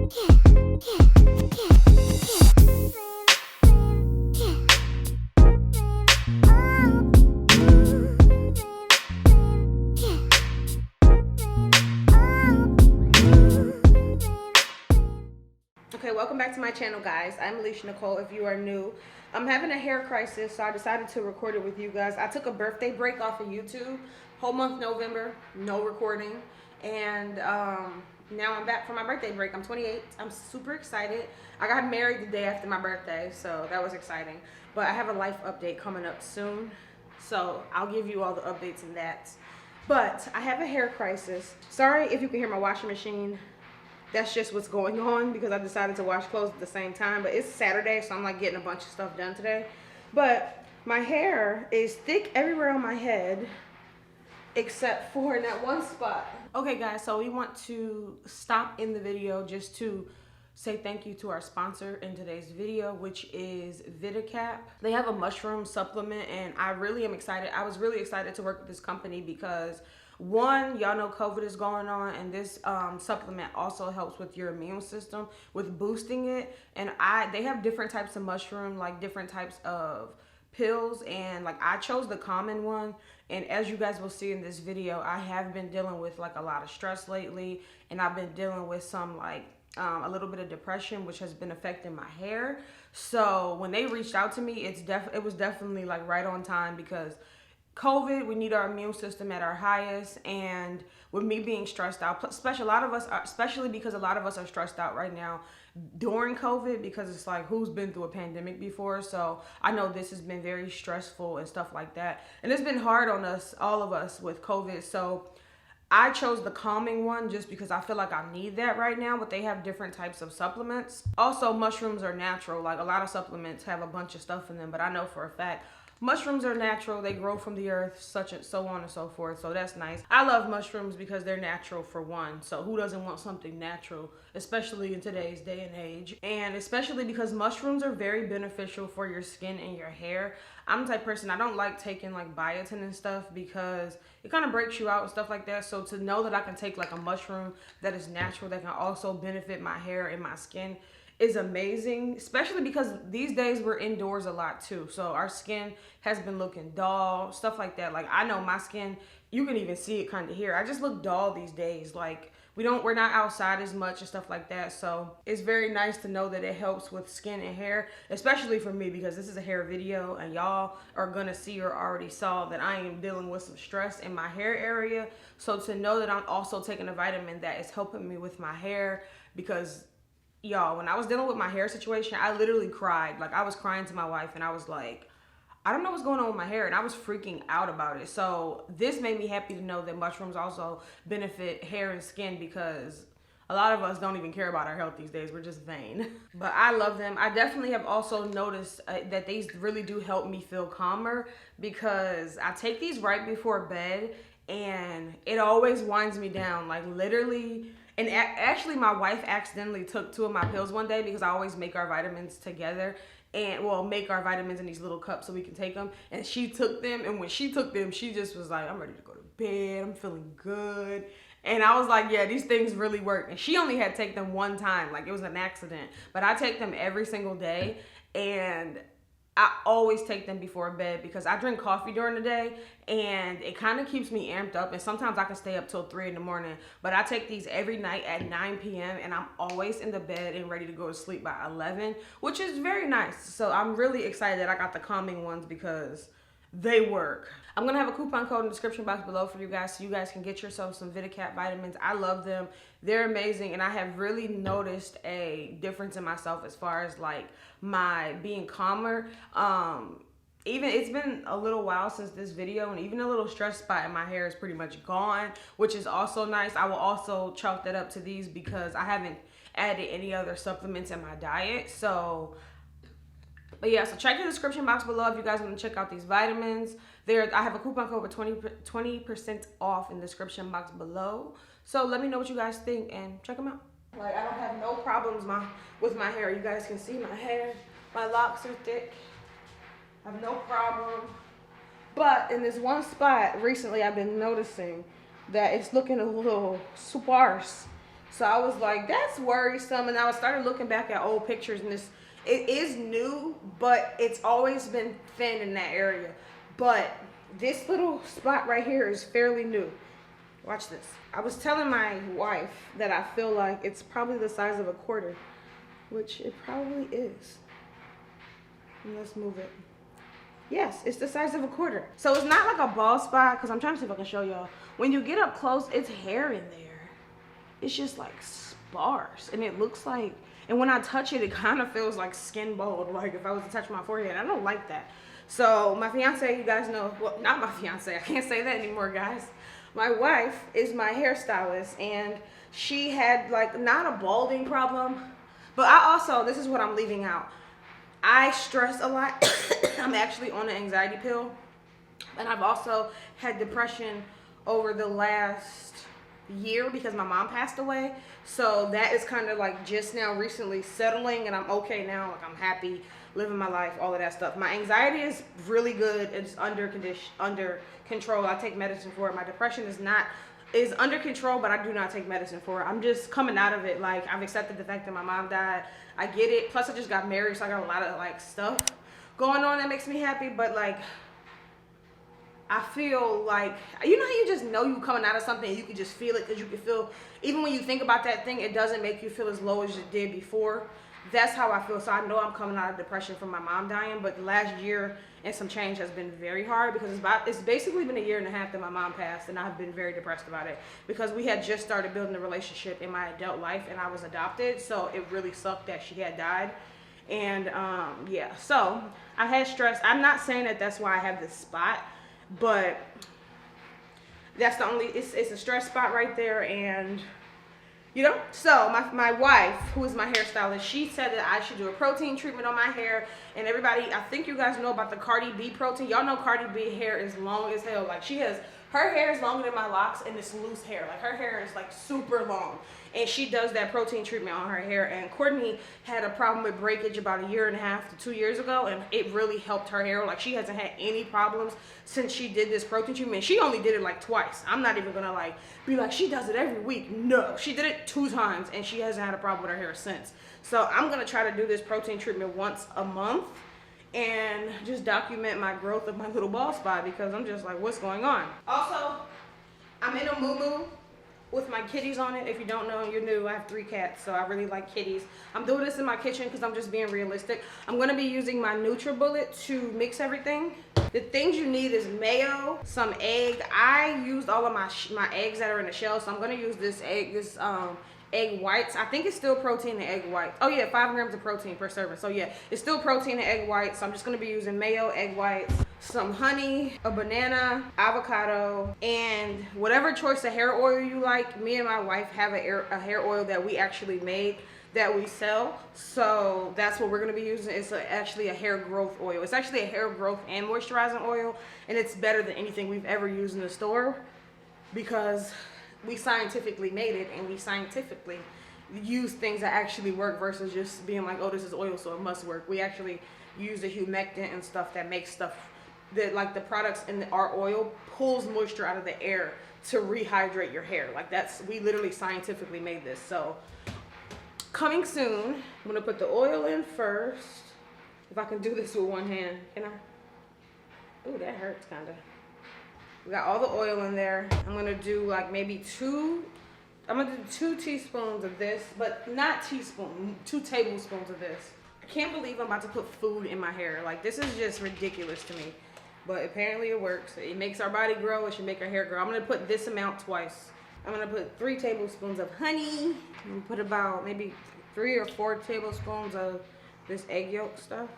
Okay, welcome back to my channel, guys. I'm Alicia Nicole. If you are new, I'm having a hair crisis, so I decided to record it with you guys. I took a birthday break off of YouTube, whole month November, no recording, and now I'm back for my birthday break. I'm 28. I'm super excited. I got married the day after my birthday, so that was exciting. But I have a life update coming up soon, so I'll give you all the updates in that. But I have a hair crisis. Sorry if you can hear my washing machine. That's just what's going on because I decided to wash clothes at the same time. But it's Saturday, so I'm like getting a bunch of stuff done today. But my hair is thick everywhere on my head except for in that one spot. Okay, guys, so we want to stop in the video just to say thank you to our sponsor in today's video, which is Viticap. They have a mushroom supplement, and I really am excited. I was really excited to work with this company because one, y'all know COVID is going on, and this supplement also helps with your immune system with boosting it. And they have different types of mushroom, like different types of pills, and like I chose the common one. And as you guys will see in this video, I have been dealing with like a lot of stress lately, and I've been dealing with some like a little bit of depression, which has been affecting my hair. So when they reached out to me, it was definitely like right on time because COVID, we need our immune system at our highest, and with me being stressed out, especially because a lot of us are stressed out right now during COVID, because it's like, who's been through a pandemic before? So I know this has been very stressful and stuff like that, and it's been hard on us, all of us, with COVID. So I chose the calming one just because I feel like I need that right now, but they have different types of supplements. Also, mushrooms are natural. Like a lot of supplements have a bunch of stuff in them, but I know for a fact mushrooms are natural. They grow from the earth, such and so on and so forth. So that's nice. I love mushrooms because they're natural for one. So who doesn't want something natural, especially in today's day and age? And especially because mushrooms are very beneficial for your skin and your hair. I'm the type of person, I don't like taking like biotin and stuff because it kind of breaks you out and stuff like that. So to know that I can take like a mushroom that is natural, that can also benefit my hair and my skin, is amazing, especially because these days we're indoors a lot too. So our skin has been looking dull, stuff like that. Like I know my skin, you can even see it kind of here. I just look dull these days. Like we're not outside as much and stuff like that. So it's very nice to know that it helps with skin and hair, especially for me because this is a hair video and y'all are gonna see or already saw that I am dealing with some stress in my hair area. So to know that I'm also taking a vitamin that is helping me with my hair, because y'all, when I was dealing with my hair situation, I literally cried. Like I was crying to my wife and I was like, I don't know what's going on with my hair, and I was freaking out about it. So this made me happy to know that mushrooms also benefit hair and skin, because a lot of us don't even care about our health these days. We're just vain. But I love them. I definitely have also noticed that these really do help me feel calmer, because I take these right before bed and it always winds me down, like literally. And actually, my wife accidentally took 2 of my pills one day because I always make our vitamins together. And well, make our vitamins in these little cups so we can take them. And she took them. And when she took them, she just was like, I'm ready to go to bed. I'm feeling good. And I was like, yeah, these things really work. And she only had to take them one time. Like it was an accident. But I take them every single day. And I always take them before bed because I drink coffee during the day and it kind of keeps me amped up, and sometimes I can stay up till 3 in the morning. But I take these every night at 9 p.m. and I'm always in the bed and ready to go to sleep by 11, which is very nice. So I'm really excited that I got the calming ones because they work. I'm gonna have a coupon code in the description box below for you guys so you guys can get yourself some Viticap vitamins. I love them. They're amazing, and I have really noticed a difference in myself as far as like my being calmer. Even it's been a little while since this video, and even a little stress spot in my hair is pretty much gone, which is also nice. I will also chalk that up to these because I haven't added any other supplements in my diet. So but yeah, so check the description box below if you guys want to check out these vitamins. I have a coupon code for 20% off in the description box below. So let me know what you guys think and check them out. Like I don't have no problems with my hair. You guys can see my hair. My locks are thick. I have no problem. But in this one spot recently, I've been noticing that it's looking a little sparse. So I was like, that's worrisome. And I started looking back at old pictures, and it is new, but it's always been thin in that area. But this little spot right here is fairly new. Watch this. I was telling my wife that I feel like it's probably the size of a quarter, which it probably is. And let's move it. Yes, it's the size of a quarter. So it's not like a bald spot, because I'm trying to see if I can show y'all. When you get up close, it's hair in there. It's just like sparse, and it looks like, and when I touch it, it kind of feels like skin bald, like if I was to touch my forehead. I don't like that. So my fiance, you guys know, well, not my fiance, I can't say that anymore, guys. My wife is my hairstylist, and she had like not a balding problem, but I also, this is what I'm leaving out, I stress a lot. I'm actually on an anxiety pill, and I've also had depression over the last year because my mom passed away. So that is kind of like just now recently settling, and I'm okay now. Like I'm happy living my life, all of that stuff. My anxiety is really good. It's under control. I take medicine for it. My depression is under control, but I do not take medicine for it. I'm just coming out of it. Like I've accepted the fact that my mom died. I get it. Plus I just got married, so I got a lot of like stuff going on that makes me happy. But like I feel like, you know how you just know you coming out of something and you can just feel it, because you can feel, even when you think about that thing, it doesn't make you feel as low as it did before. That's how I feel. So I know I'm coming out of depression from my mom dying, but the last year and some change has been very hard, because it's basically been a year and a half that my mom passed, and I've been very depressed about it, because we had just started building a relationship in my adult life, and I was adopted, so it really sucked that she had died. And yeah, so I had stress. I'm not saying that that's why I have this spot, but that's the only, it's a stress spot right there. And you know, so my wife, who is my hairstylist, she said that I should do a protein treatment on my hair. And everybody, I think you guys know about the Cardi B protein. Y'all know Cardi B hair is long as hell. Like her hair is longer than my locks, and it's loose hair. Like her hair is like super long, and she does that protein treatment on her hair. And Courtney had a problem with breakage about 1.5 to 2 years ago, and it really helped her hair. Like she hasn't had any problems since she did this protein treatment. She only did it like twice. I'm not even gonna like be like she does it every week. No, she did it 2 times, and she hasn't had a problem with her hair since. So I'm gonna try to do this protein treatment once a month and just document my growth of my little bald spot, because I'm just like, what's going on? Also, I'm in a moo-moo with my kitties on it. If you don't know, you're new. I have 3 cats, so I really like kitties. I'm doing this in my kitchen because I'm just being realistic. I'm going to be using my NutriBullet to mix everything. The things you need is mayo, some egg. I used all of my eggs that are in the shell, so I'm going to use this egg whites. I think it's still protein and egg whites. Oh yeah, 5 grams of protein per serving. So yeah, it's still protein and egg whites. So I'm just gonna be using mayo, egg whites, some honey, a banana, avocado, and whatever choice of hair oil you like. Me and my wife have a hair oil that we actually made that we sell. So that's what we're gonna be using. It's actually a hair growth oil. It's actually a hair growth and moisturizing oil, and it's better than anything we've ever used in the store, because we scientifically made it, and we scientifically use things that actually work versus just being like, oh, this is oil, so it must work. We actually use the humectant and stuff that makes stuff that, like the products in our oil, pulls moisture out of the air to rehydrate your hair. Like we literally scientifically made this. So coming soon. I'm gonna put the oil in first. If I can do this with one hand, can I? Ooh, that hurts kinda. We got all the oil in there. I'm gonna do like maybe 2 teaspoons of this, but not teaspoon, 2 tablespoons of this. I can't believe I'm about to put food in my hair. Like this is just ridiculous to me, but apparently it works. It makes our body grow. It should make our hair grow. I'm gonna put this amount twice. I'm gonna put 3 tablespoons of honey. I'm gonna put about maybe 3 or 4 tablespoons of this egg yolk stuff.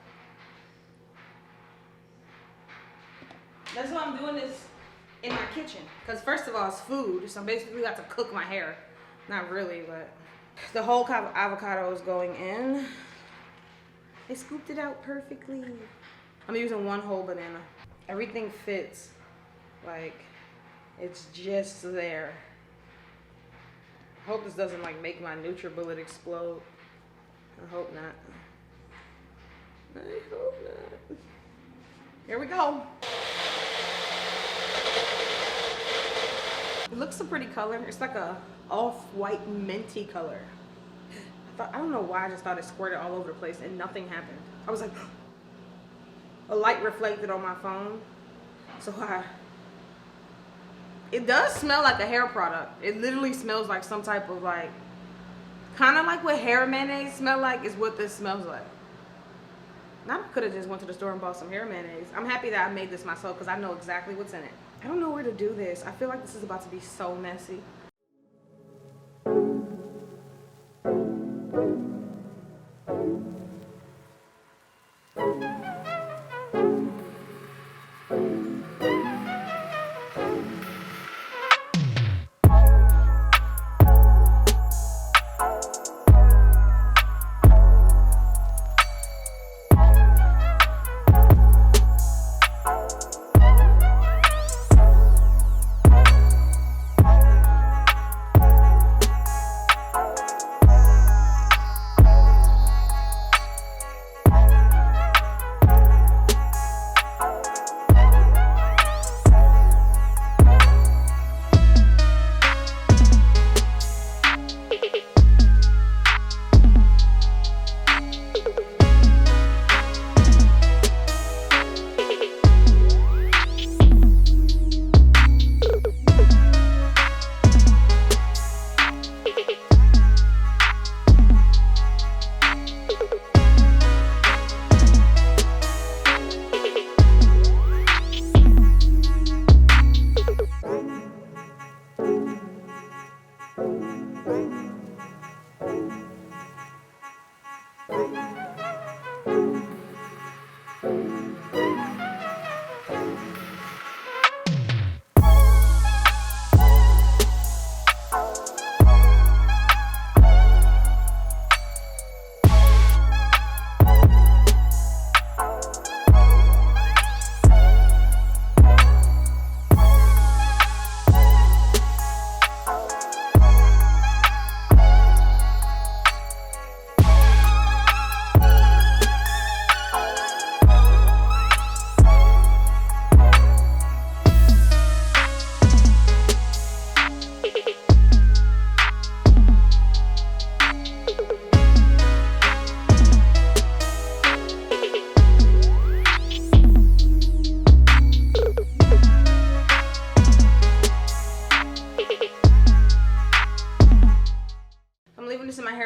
That's why I'm doing this in my kitchen, because first of all, it's food, so basically I have to cook my hair. Not really, but the whole avocado is going in. I scooped it out perfectly. I'm using 1 whole banana. Everything fits, like it's just there. I hope this doesn't like make my NutriBullet explode. I hope not. I hope not. Here we go. It looks a pretty color. It's like a off-white minty color. I don't know why I just thought it squirted all over the place and nothing happened. I was like, a light reflected on my phone. So it does smell like a hair product. It literally smells like some type of like, kind of like what hair mayonnaise smell like is what this smells like. I could have just went to the store and bought some hair mayonnaise. I'm happy that I made this myself because I know exactly what's in it. I don't know where to do this. I feel like this is about to be so messy.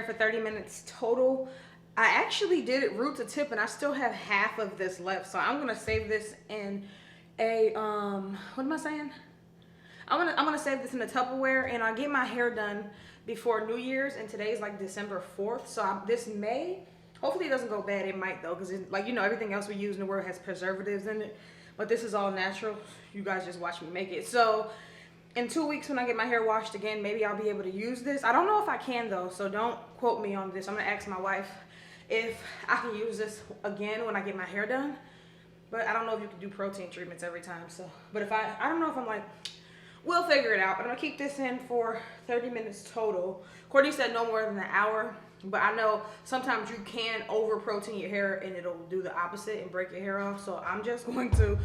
For 30 minutes total. I actually did it root to tip and I still have half of this left, so I'm gonna save this in a what am I saying? I'm gonna save this in a Tupperware, and I'll get my hair done before New Year's, and today's like December 4th, so this May, hopefully it doesn't go bad. It might though, because like, you know, everything else we use in the world has preservatives in it, but this is all natural. You guys just watch me make it. So in 2 weeks, when I get my hair washed again, maybe I'll be able to use this. I don't know if I can though, so don't quote me on this. I'm gonna ask my wife if I can use this again when I get my hair done. But I don't know if you can do protein treatments every time. So, but if I don't know if I'm like, we'll figure it out. But I'm gonna keep this in for 30 minutes total. Courtney said no more than an hour, but I know sometimes you can over protein your hair and it'll do the opposite and break your hair off. So I'm just going to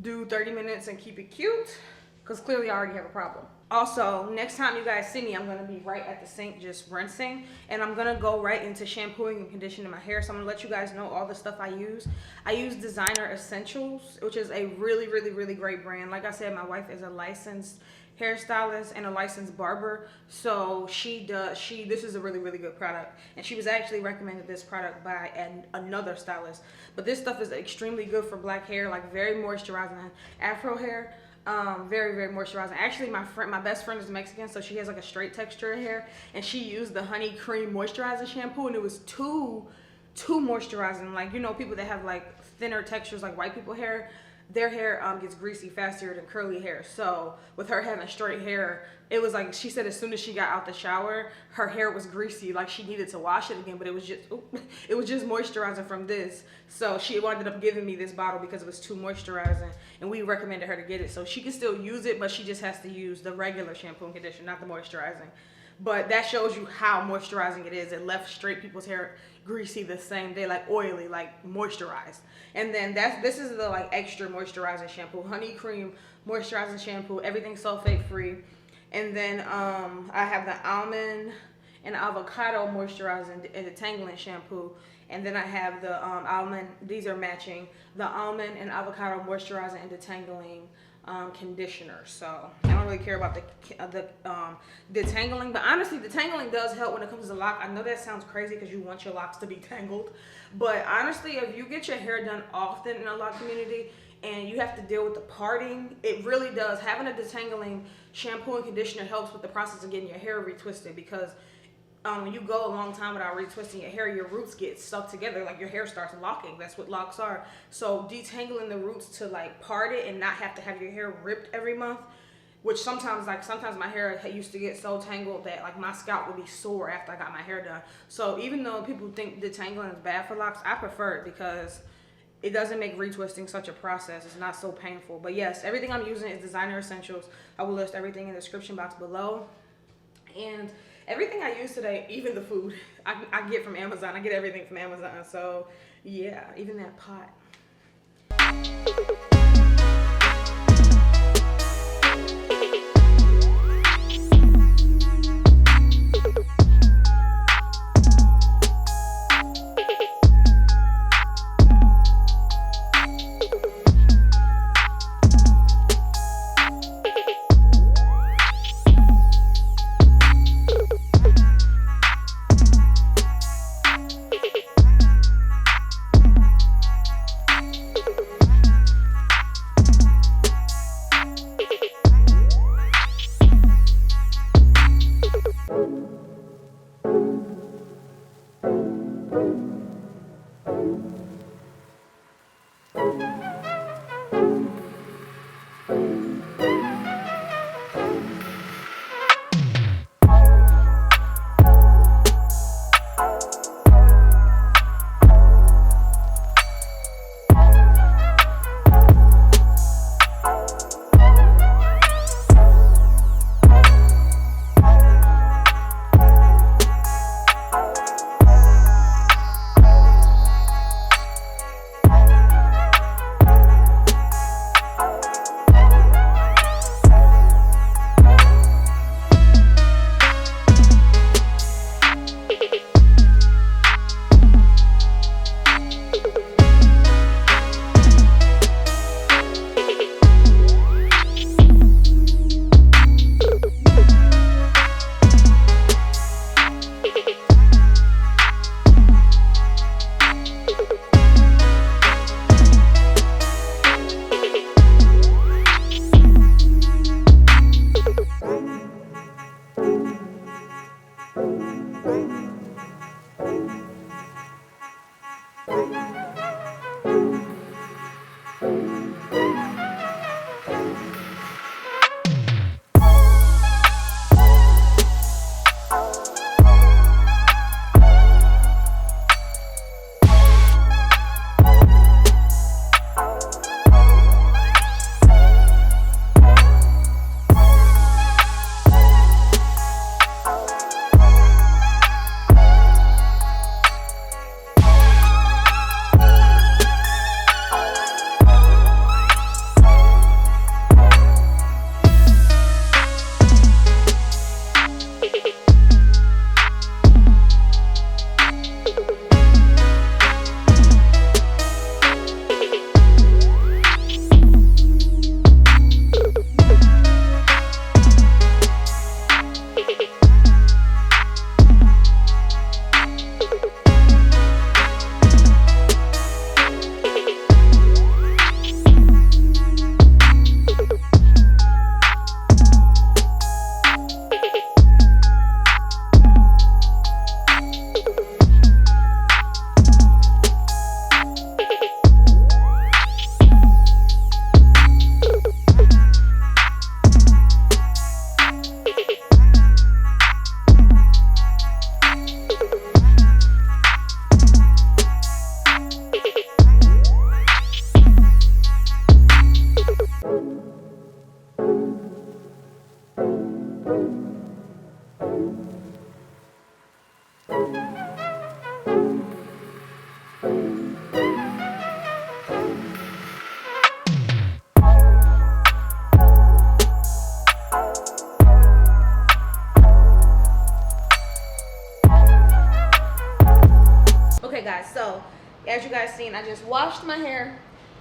do 30 minutes and keep it cute, because clearly I already have a problem. Also, next time you guys see me, I'm gonna be right at the sink just rinsing, and I'm gonna go right into shampooing and conditioning my hair. So I'm gonna let you guys know all the stuff I use. I use Designer Essentials, which is a really, really, really great brand. Like I said, my wife is a licensed hairstylist and a licensed barber, so this is a really, really good product, and she was actually recommended this product by another stylist. But this stuff is extremely good for black hair, like very moisturizing. Afro hair, very, very moisturizing. Actually, my best friend is Mexican, so she has like a straight texture hair, and she used the honey cream moisturizing shampoo, and it was too moisturizing. Like, you know, people that have like thinner textures, like white people hair, their hair gets greasy faster than curly hair. So with her having straight hair, it was like, she said as soon as she got out the shower, her hair was greasy, like she needed to wash it again, but it was just moisturizing from this. So she ended up giving me this bottle because it was too moisturizing, and we recommended her to get it. So she can still use it, but she just has to use the regular shampoo and conditioner, not the moisturizing. But that shows you how moisturizing it is. It left straight people's hair greasy the same day, like oily, like moisturized. And then this is the like extra moisturizing shampoo, honey cream moisturizing shampoo, everything sulfate free. And then I have the almond and avocado moisturizing and detangling shampoo. And then I have the almond, these are matching, the almond and avocado moisturizing and detangling conditioner. So I don't really care about the detangling, but honestly detangling does help when it comes to lock. I know that sounds crazy because you want your locks to be tangled, but honestly if you get your hair done often in a lock community and you have to deal with the parting, it really does. Having a detangling shampoo and conditioner helps with the process of getting your hair retwisted, because when you go a long time without retwisting your hair, your roots get stuck together, like your hair starts locking. That's what locks are. So detangling the roots to like part it and not have to have your hair ripped every month, which sometimes my hair used to get so tangled that like my scalp would be sore after I got my hair done. So even though people think detangling is bad for locks, I prefer it because it doesn't make retwisting such a process. It's not so painful. But yes, everything I'm using is designer essentials. I will list everything in the description box below. And everything I use today, even the food, I get from Amazon. I get everything from Amazon. So yeah, even that pot. Okay guys, so as you guys seen, I just washed my hair.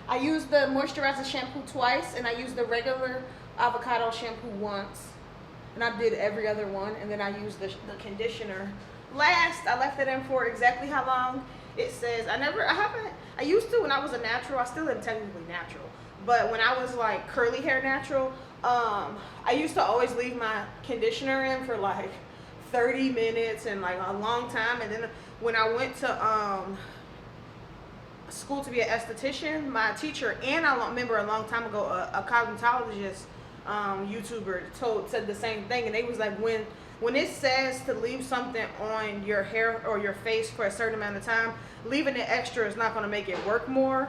I used the moisturizer shampoo twice, and I used the regular avocado shampoo once, and I did every other one, and then I used the conditioner last. I left it in for exactly how long it says. I used to when I was a natural. I still am technically natural, but when I was like curly hair natural, I used to always leave my conditioner in for like 30 minutes and like a long time. And then when I went to school to be an esthetician, my teacher, and I remember a long time ago a cosmetologist YouTuber said the same thing, and they was like, when it says to leave something on your hair or your face for a certain amount of time, leaving it extra is not going to make it work more.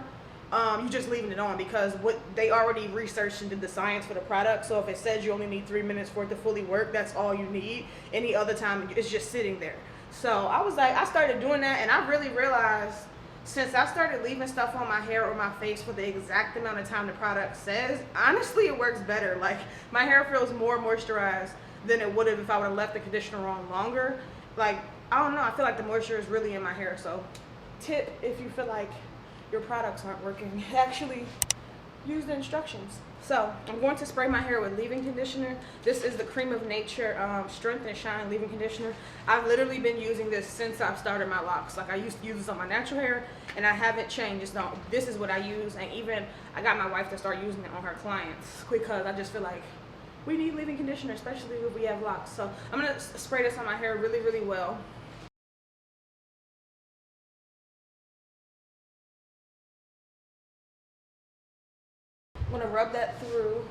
You just leaving it on, because what they already researched and did the science for the product. So if it says you only need 3 minutes for it to fully work, that's all you need. Any other time it's just sitting there. So I was like, I started doing that, and I really realized since I started leaving stuff on my hair or my face for the exact amount of time the product says, honestly it works better. Like my hair feels more moisturized than it would have if I would have left the conditioner on longer. Like, I don't know, I feel like the moisture is really in my hair. So tip, if you feel like your products aren't working, actually use the instructions. So I'm going to spray my hair with leave-in conditioner. This is the Cream of Nature Strength and Shine leave-in conditioner. I've literally been using this since I've started my locks. Like I used to use this on my natural hair, and I haven't changed. This is what I use, and even I got my wife to start using it on her clients because I just feel like we need leave-in conditioner, especially if we have locks. So I'm gonna spray this on my hair really, really well. I'm gonna rub that through.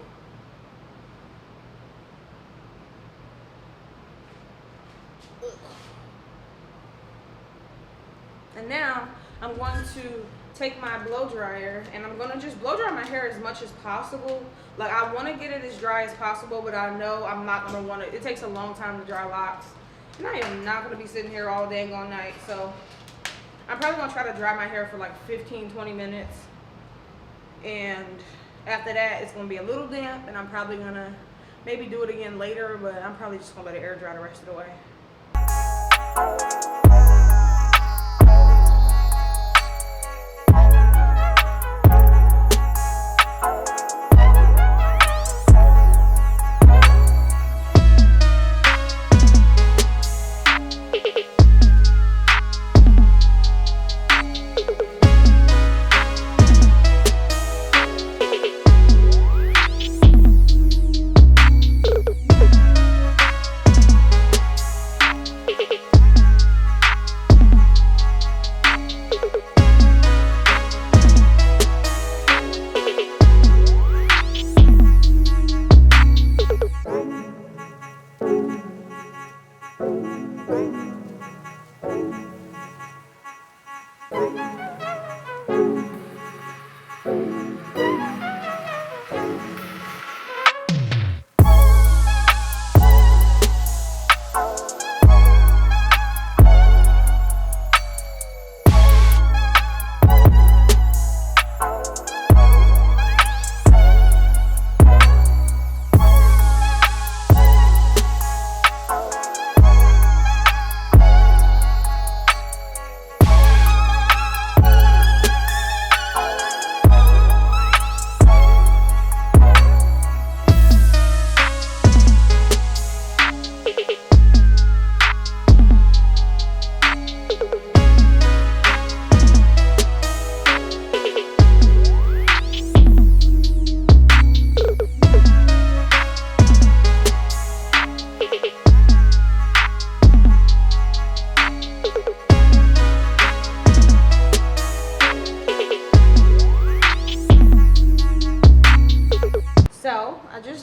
And now I'm going to take my blow dryer, and I'm gonna just blow dry my hair as much as possible. Like I want to get it as dry as possible, but I know I'm not gonna want it. It takes a long time to dry locks, and I am not gonna be sitting here all day all night. So I'm probably gonna try to dry my hair for like 15-20 minutes, and after that it's gonna be a little damp, and I'm probably gonna maybe do it again later, but I'm probably just gonna let it air dry the rest of the way.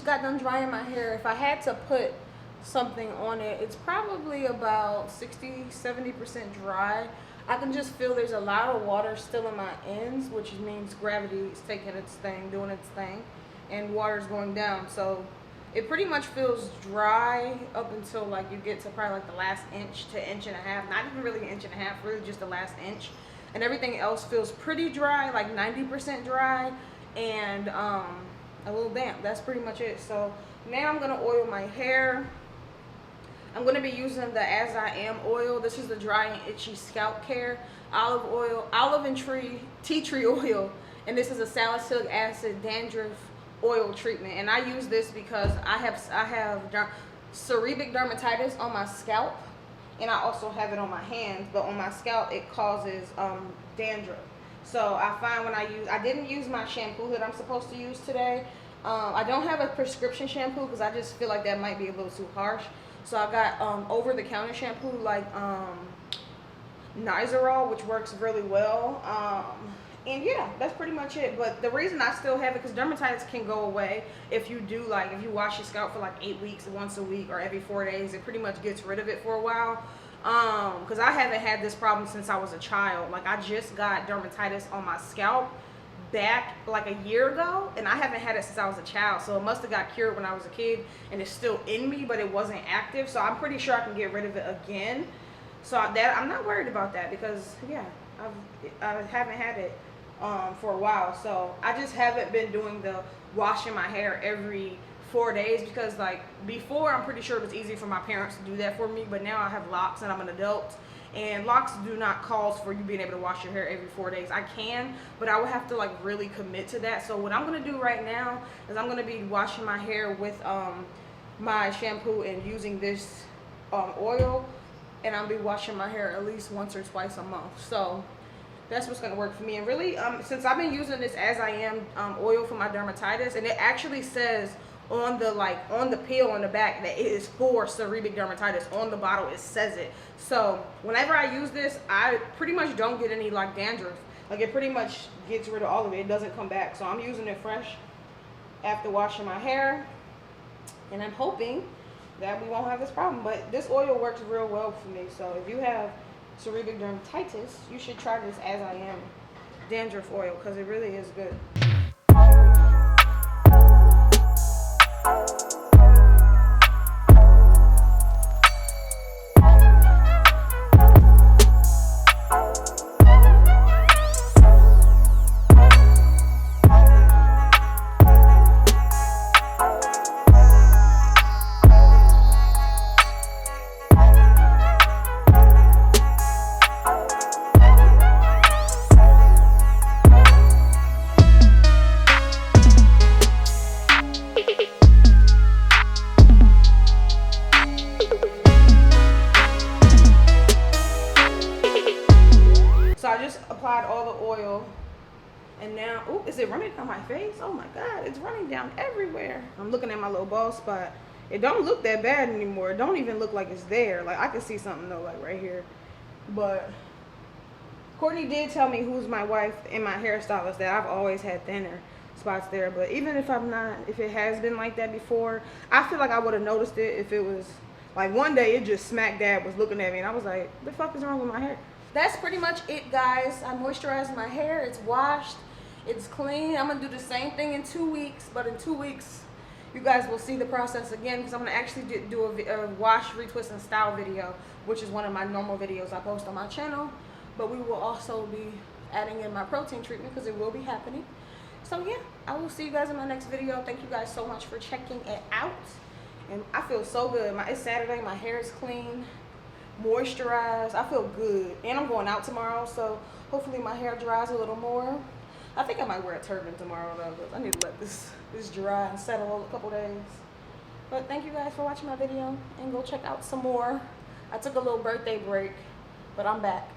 Got done drying my hair. If I had to put something on it, it's probably about 60-70% dry. I can just feel there's a lot of water still in my ends, which means gravity is taking its thing, doing its thing, and water's going down. So it pretty much feels dry up until like you get to probably like the last inch to inch and a half. Not even really an inch and a half, really just the last inch. And everything else feels pretty dry, like 90% dry, and a little damp. That's pretty much it. So now I'm gonna oil my hair. I'm going to be using the As I Am oil. This is the dry and itchy scalp care olive oil, olive and tea tree oil, and this is a salicylic acid dandruff oil treatment. And I use this because I have seborrheic dermatitis on my scalp, and I also have it on my hands, but on my scalp it causes dandruff. So I find when I didn't use my shampoo that I'm supposed to use today. I don't have a prescription shampoo because I just feel like that might be a little too harsh. So I got over-the-counter shampoo like Nizoral, which works really well. And yeah, that's pretty much it. But the reason I still have it, because dermatitis can go away if you do, like, if you wash your scalp for like 8 weeks, once a week, or every 4 days. It pretty much gets rid of it for a while. Because I haven't had this problem since I was a child. Like, I just got dermatitis on my scalp back like a year ago, and I haven't had it since I was a child. So it must have got cured when I was a kid, and it's still in me, but it wasn't active. So I'm pretty sure I can get rid of it again. So that I'm not worried about that, because yeah, I haven't had it for a while. So I just haven't been doing the washing my hair every 4 days, because like before, I'm pretty sure it was easy for my parents to do that for me, but now I have locks and I'm an adult, and locks do not cause for you being able to wash your hair every 4 days. I can, but I would have to like really commit to that. So what I'm gonna do right now is I'm gonna be washing my hair with my shampoo and using this oil, and I'll be washing my hair at least once or twice a month. So that's what's going to work for me. And really, since I've been using this As I Am oil for my dermatitis, and it actually says on the pill on the back that it is for seborrheic dermatitis. On the bottle it says it. So whenever I use this, I pretty much don't get any like dandruff. Like, it pretty much gets rid of all of it. It doesn't come back. So I'm using it fresh after washing my hair, and I'm hoping that we won't have this problem. But this oil works real well for me. So if you have seborrheic dermatitis, you should try this As I Am dandruff oil, because it really is good. So I just applied all the oil, and now, ooh, is it running down my face? Oh my God, it's running down everywhere. I'm looking at my little bald spot. It don't look that bad anymore. It don't even look like it's there. Like, I can see something though, like right here. But Courtney did tell me, who's my wife and my hairstylist, that I've always had thinner spots there. But even if if it has been like that before, I feel like I would have noticed it if it was like one day it just smack dab was looking at me, and I was like, the fuck is wrong with my hair? That's pretty much it, guys. I moisturized my hair. It's washed. It's clean. I'm going to do the same thing in 2 weeks. But in 2 weeks, you guys will see the process again, because I'm going to actually do a wash, retwist, and style video, which is one of my normal videos I post on my channel. But we will also be adding in my protein treatment, because it will be happening. So yeah, I will see you guys in my next video. Thank you guys so much for checking it out. And I feel so good. It's Saturday. My hair is clean, moisturized. I feel good, and I'm going out tomorrow, so hopefully my hair dries a little more. I think I might wear a turban tomorrow though, but I need to let this dry and settle a couple days. But thank you guys for watching my video, and go check out some more. I took a little birthday break, but I'm back.